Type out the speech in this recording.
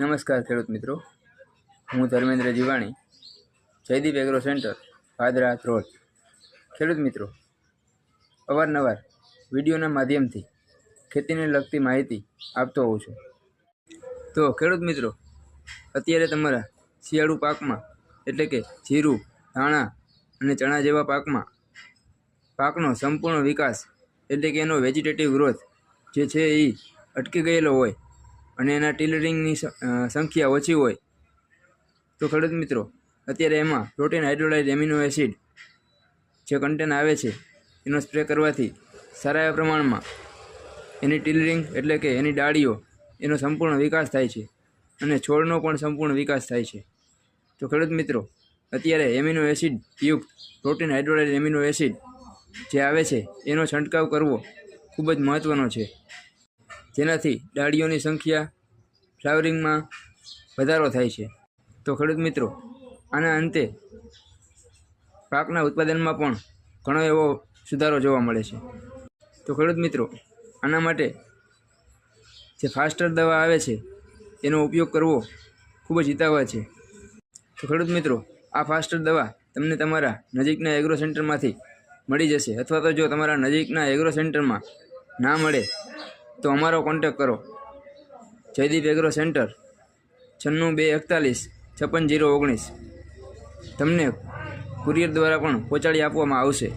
નમસ્કાર ખેડૂત મિત્રો, હું ધર્મેન્દ્ર જીવાણી, જયદીપ એગ્રો સેન્ટર, પાદરા, ધ્રોલ. ખેડૂત મિત્રો, અવારનવાર વિડીયોના માધ્યમથી ખેતીને લગતી માહિતી આપતો હોઉં છું. તો ખેડૂત મિત્રો, અત્યારે તમારા શિયાળુ પાકમાં એટલે કે જીરું, ધાણા અને ચણા જેવા પાકનો સંપૂર્ણ વિકાસ એટલે કે એનો વેજીટેટિવ ગ્રોથ જે છે એ અટકી ગયેલો હોય અને એના ટીલરિંગની સંખ્યા ઓછી હોય તો ખેડૂત મિત્રો, અત્યારે એમાં પ્રોટીન હાઇડ્રોલાઇઝ એમિનો એસિડ જે કન્ટેન્ટ આવે છે એનો સ્પ્રે કરવાથી સારા એવા પ્રમાણમાં એની ટીલરિંગ એટલે કે એની ડાળીઓ એનો સંપૂર્ણ વિકાસ થાય છે અને છોડનો પણ સંપૂર્ણ વિકાસ થાય છે. તો ખેડૂત મિત્રો, અત્યારે એમિનો એસિડ યુક્ત પ્રોટીન હાઇડ્રોલાઇઝ એમિનો એસિડ જે આવે છે એનો છંટકાવ કરવો ખૂબ જ મહત્ત્વનો છે, જેનાથી ડાળીઓની સંખ્યા ફ્લાવરિંગમાં વધારો થાય છે. તો ખેડૂત મિત્રો, આના અંતે પાકના ઉત્પાદનમાં પણ ઘણો એવો સુધારો જોવા મળે છે. તો ખેડૂત મિત્રો, આના માટે જે ફાસ્ટર દવા આવે છે એનો ઉપયોગ કરવો ખૂબ જ હિતાવહ છે. તો ખેડૂત મિત્રો, આ ફાસ્ટર દવા તમને તમારા નજીકના એગ્રો સેન્ટરમાંથી મળી જશે, અથવા તો જો તમારા નજીકના એગ્રો સેન્ટરમાં ના મળે તો અમારો કોન્ટેક કરો. Jaydeep agro centre 96 241 56 019. તમને કુરિયર દ્વારા પણ પહોંચાડી આપવામાં આવશે.